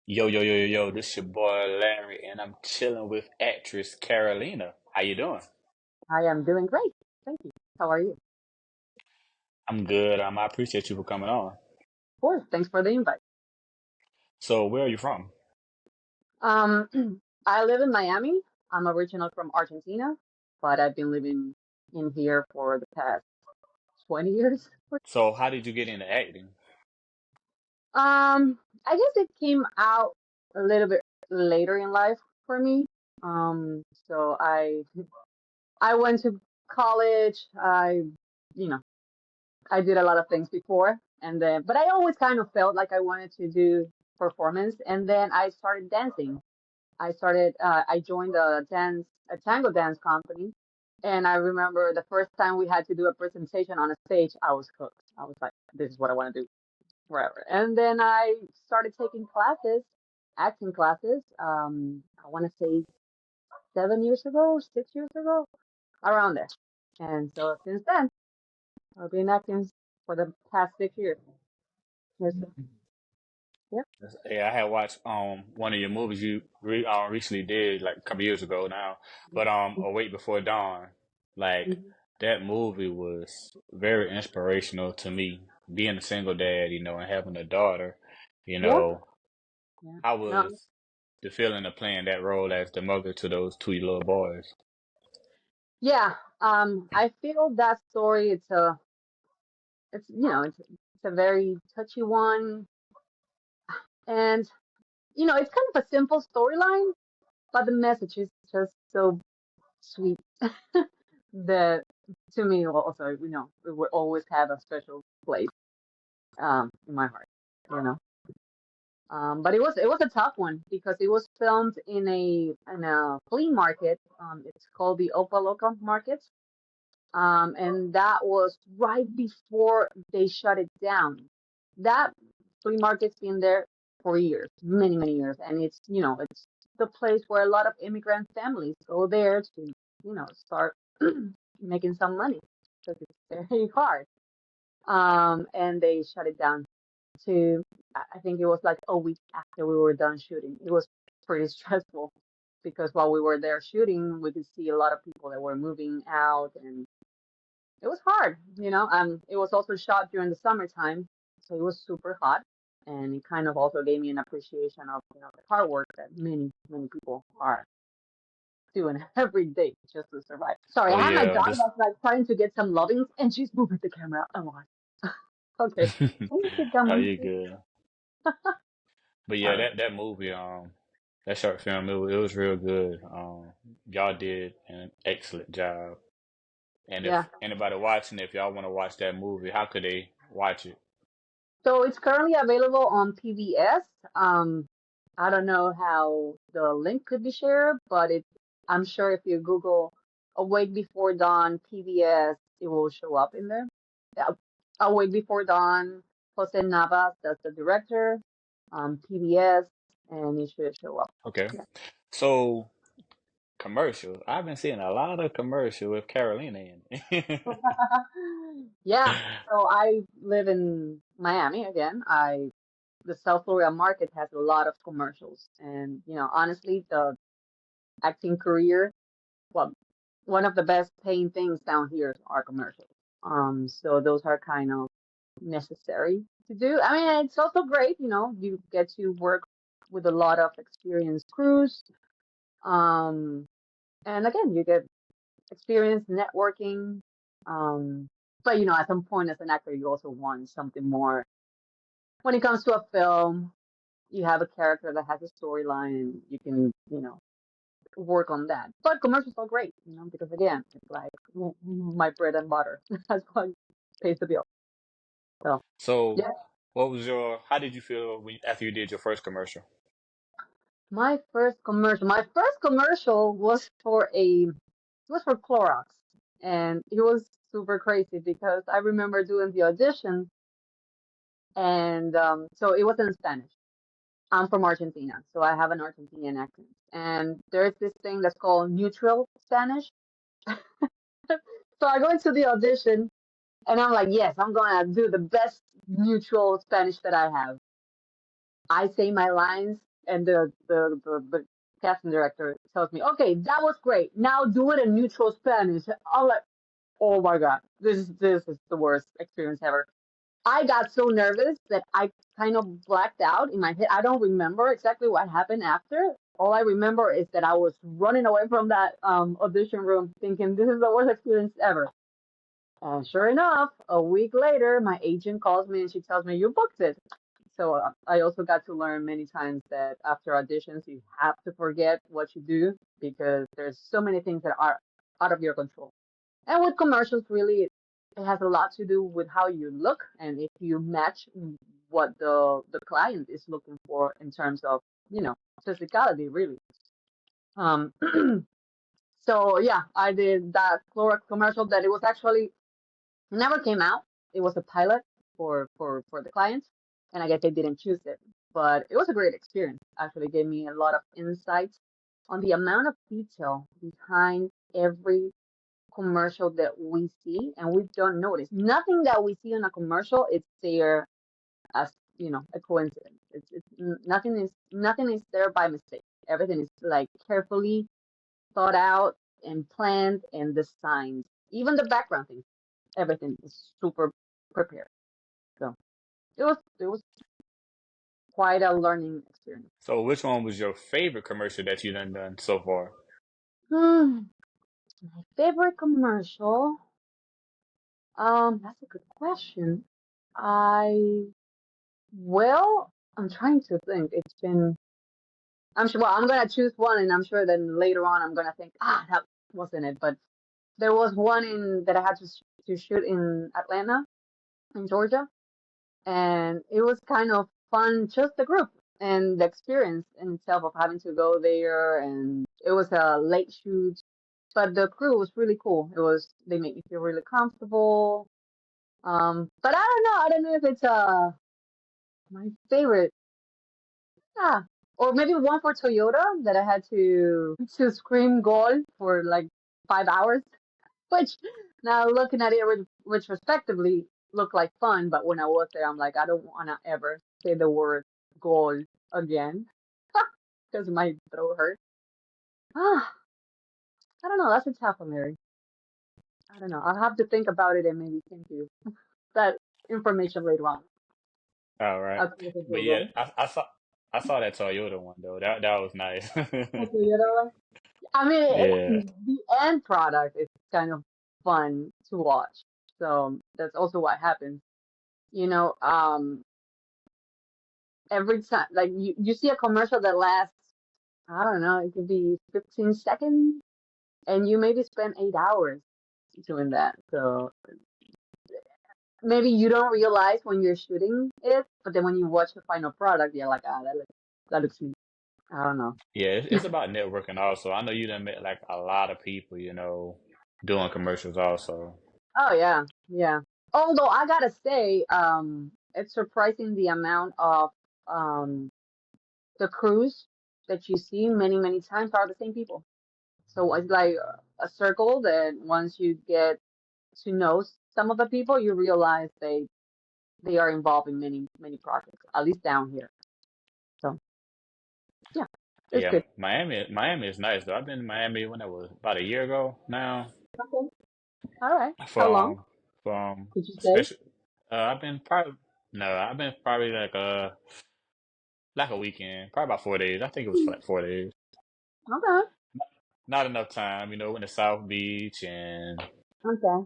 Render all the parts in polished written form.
Yo, this your boy Larry, and I'm chilling with actress Carolina. How you doing? I am doing great. Thank you. How are you? Of I'm good. I appreciate you for coming on. course. Thanks for the invite. So, where are you from? Um, I live in Miami. I'm original from Argentina, but I've been living in here for the past 20 years. So, how did you get into acting? I guess it came out a little bit later in life for me. So I went to college. You know, I did a lot of things before, and then, but I always kind of felt like I wanted to do performance, and then I started dancing. I joined a tango dance company. And I remember the first time we had to do a presentation on a stage, I was hooked. I was like, this is what I want to do forever. And then I started taking classes, acting classes, I want to say 7 years ago, 6 years ago, around there. And so since then, I've been acting for the past 6 years. Yes, sir. Yep. Yeah, I had watched one of your movies you recently did like a couple years ago now, but Awake Before Dawn, like Mhm. that movie was very inspirational to me. Being a single dad, and having a daughter, you Yeah. know, Yeah. how No. was the feeling of playing that role as the mother to those two little boys? Yeah. I feel that story. It's a very touchy one, and it's kind of a simple storyline, but the message is just so sweet that to me also, it will always have a special place in my heart, you know. But it was a tough one because it was filmed in a flea market. It's called the Opaloca Market. And that was right before they shut it down. That flea market's been there for years, many, many years, and it's the place where a lot of immigrant families go there to, start making some money because it's very hard. And they shut it down to, I think it was like a week after we were done shooting. It was pretty stressful because while we were there shooting, we could see a lot of people that were moving out, and it was hard. It was also shot during the summertime, so it was super hot, and it kind of also gave me an appreciation of the hard work that many many people are doing every day just to survive. Sorry, Oh I have my yeah, dog this. that's like trying to get some lovings, and she's moving the camera. I'm like, okay, can you keep Oh, going, you please? good. But All yeah, right. that movie, that short film, it was real good. Y'all did an excellent job. And Yeah. if anybody watching, if y'all want to watch that movie, how could they watch it? So it's currently available on PBS. Um, I don't know how the link could be shared, but I'm sure if you Google Awake Before Dawn PBS, it will show up in there. Yeah, Awake Before Dawn, Jose Navas, that's the director, PBS, and it should show up. Okay. Yeah. So commercial. I've been seeing a lot of commercial with Carolina in it. Yeah. So I live in Miami again. The South Florida market has a lot of commercials, and honestly, the acting career, well, one of the best paying things down here are commercials. So those are kind of necessary to do. I mean, it's also great, you get to work with a lot of experienced crews. Um, and again, you get experience networking. Um, but at some point as an actor, you also want something more. When it comes to a film, you have a character that has a storyline, you can, work on that. But commercials are great, because again, it's like my bread and butter. That's what pays the bill. So So, yeah, how did you feel after you did your first commercial? my first commercial was for Clorox, and it was super crazy because I remember doing the audition, and so it was in Spanish. I'm from Argentina, so I have an Argentinian accent, and there's this thing that's called neutral Spanish. So I go into the audition, and I'm like, yes, I'm going to do the best neutral Spanish that I have. I say my lines, and the casting director tells me, okay, that was great. Now do it in neutral Spanish. I'm like, oh my God, this is the worst experience ever. I got so nervous that I kind of blacked out in my head. I don't remember exactly what happened after. All I remember is that I was running away from that audition room thinking this is the worst experience ever. And sure enough, a week later, my agent calls me and she tells me, you booked it. So I also got to learn many times that after auditions, you have to forget what you do because there's so many things that are out of your control. And with commercials, really, it has a lot to do with how you look and if you match what the client is looking for in terms of, you know, physicality, really. Um, so yeah, I did that Clorox commercial that it was actually never came out. It was a pilot for the clients, and I guess they didn't choose it. But it was a great experience. Actually, gave me a lot of insights on the amount of detail behind every commercial that we see and we don't notice. Nothing that we see in a commercial is there as, you know, a coincidence. Nothing is there by mistake. Everything is like carefully thought out and planned and designed. Even the background things, everything is super prepared. So it was quite a learning experience. So which one was your favorite commercial that you done so far? Hmm, my favorite commercial. That's a good question. I Well, I'm trying to think. It's been, I'm sure, well, I'm gonna choose one and I'm sure then later on I'm gonna think, that wasn't it. But there was one in that I had to shoot in Atlanta, in Georgia, and it was kind of fun, just the group and the experience in itself of having to go there. And it was a late shoot, but the crew was really cool. They made me feel really comfortable. But I don't know if it's my favorite. Yeah. Or maybe one for Toyota that I had to scream goal for like 5 hours, which now looking at it retrospectively looked like fun, but when I was there, I'm like, I don't wanna ever say the word goal again because my throat hurt. Ah, I don't know. That's a tough one, Mary. I don't know. I'll have to think about it and maybe send you that information later on. All right. I'll see if it's But yeah, Google. I saw that Toyota one though. That was nice. The Toyota one. I mean, Yeah. the end product is kind of fun to watch. So that's also what happens. You know, every time, like you see a commercial that lasts, I don't know, it could be 15 seconds, and you maybe spend 8 hours doing that. So maybe you don't realize when you're shooting it, but then when you watch the final product, you're like, that looks neat. I don't know. Yeah, it's about networking also. I know you done met like a lot of people, doing commercials also. Oh yeah, yeah. Although I gotta say, it's surprising the amount of um the crews that you see many, many times are the same people. So it's like a circle that once you get to know some of the people, you realize they are involved in many, many projects, at least down here. So yeah, it's Yeah, good. Miami is nice though. I've been in Miami when it was about a year ago now. Okay. All right. How long From did you stay? special. I've been probably no, I've been probably like a weekend, probably about 4 days. I think it was for like 4 days. Okay. Not enough time, went to South Beach and Okay.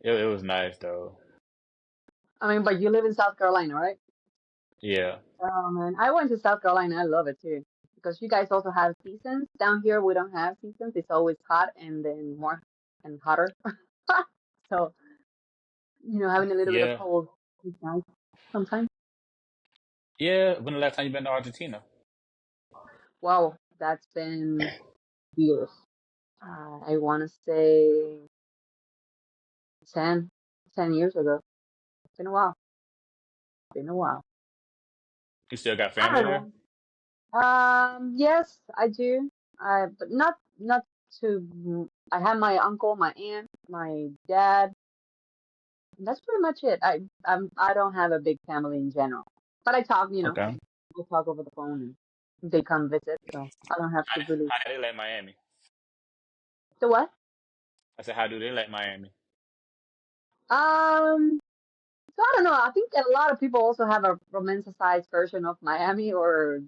it was nice though. I mean, but you live in South Carolina, right? Yeah, Oh man, I went to South Carolina. I love it too because you guys also have seasons. Down here, we don't have seasons. It's always hot and then more and hotter. So, having a little bit of yeah, cold is nice sometimes. yeah. When the last time you been to Argentina? Wow, that's been years. I want to say 10, 10 years ago. It's been a while. Been a while. You still got I family don't there? know. Yes, I do. But not to. I have my uncle, my aunt, my dad. That's pretty much it. I don't have a big family in general, but I talk. Okay. I talk over the phone. they come visit, so I don't have How, to really. how do they like Miami? The what? I said, how do they like Miami? Um, so I don't know. I think a lot of people also have a romanticized version of Miami, or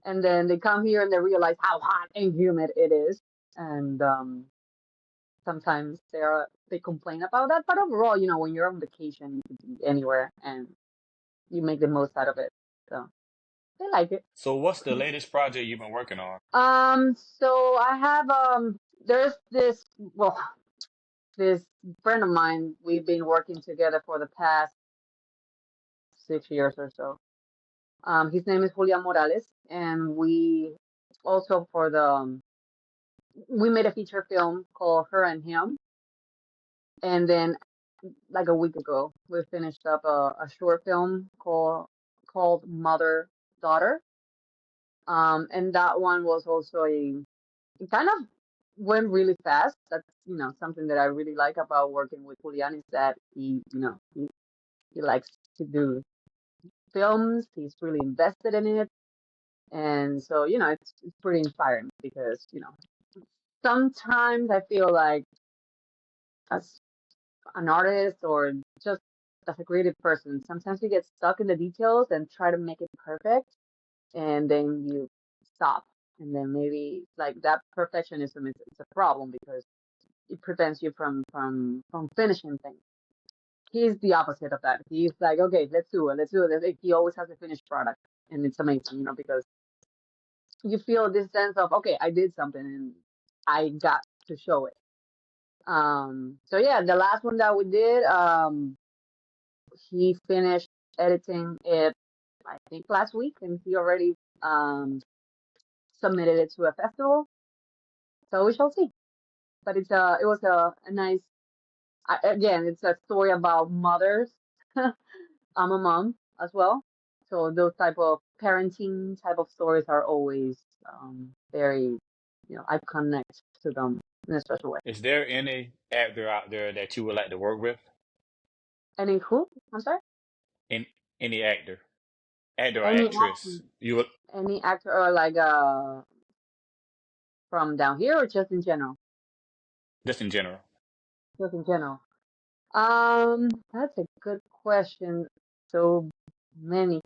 and then they come here and they realize how hot and humid it is, and sometimes they complain about that. But overall, when you're on vacation, you can be anywhere and you make the most out of it. So they like it. So what's the latest project you've been working on? So I have there's this friend of mine. We've been working together for the past 6 years or so. His name is Julian Morales, and we also we made a feature film called Her and Him, and then like a week ago we finished up a short film called Mother Daughter. And that one was also it kind of went really fast. That's something that I really like about working with Julian is that he likes to do films. He's really invested in it, and so it's pretty inspiring because sometimes I feel like as an artist or just as a creative person, sometimes you get stuck in the details and try to make it perfect, and then you stop. And then maybe like that perfectionism is it's a problem because it prevents you from finishing things. He's the opposite of that. He's like, okay, let's do it. Like, he always has a finished product, and it's amazing, because you feel this sense of okay, I did something and I got to show it. So yeah, the last one that we did, he finished editing it, I think last week, and he already um submitted it to a festival. So we shall see. But it was a nice. Again, it's a story about mothers. I'm a mom as well, so those type of parenting type of stories are always very, I connect to them in a special way. Is there any actor out there that you would like to work with? Any who? I'm sorry. In any actor or Any actor, actress you would any actor, or like from down here, or just in general? just in general? Just in general. That's a good question. So many.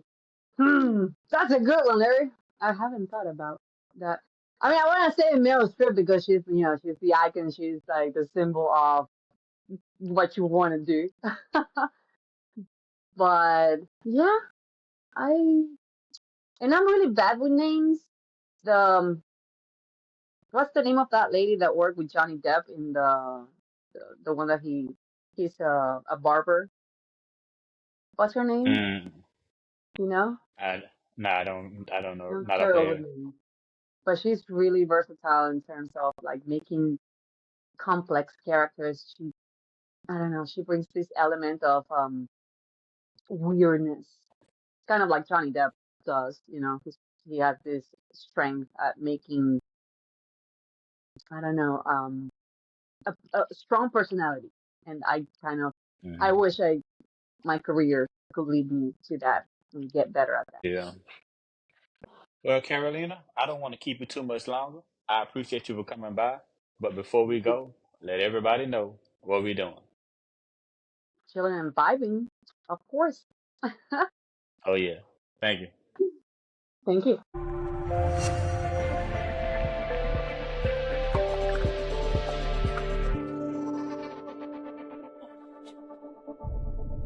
That's a good one, Larry. I haven't thought about that. I mean, I want to say Meryl Streep because she's the icon. She's like the symbol of what you want to do. But yeah, I and I'm really bad with names. The what's the name of that lady that worked with Johnny Depp in the one that he's a barber. What's her name? Mm, You know? I no, I don't know. I'm Not off the terrible with head. names. But she's really versatile in terms of like making complex characters. I don't know, she brings this element of weirdness, kind of like Johnny Depp does. He has this strength at making, I don't know, a strong personality, and I Hmm. wish my career could lead me to that and get better at that. Yeah. Well, Carolina, I don't want to keep you too much longer. I appreciate you for coming by. But before we go, let everybody know what we're doing. Chilling and vibing, of course. Oh yeah. Thank you. Thank you.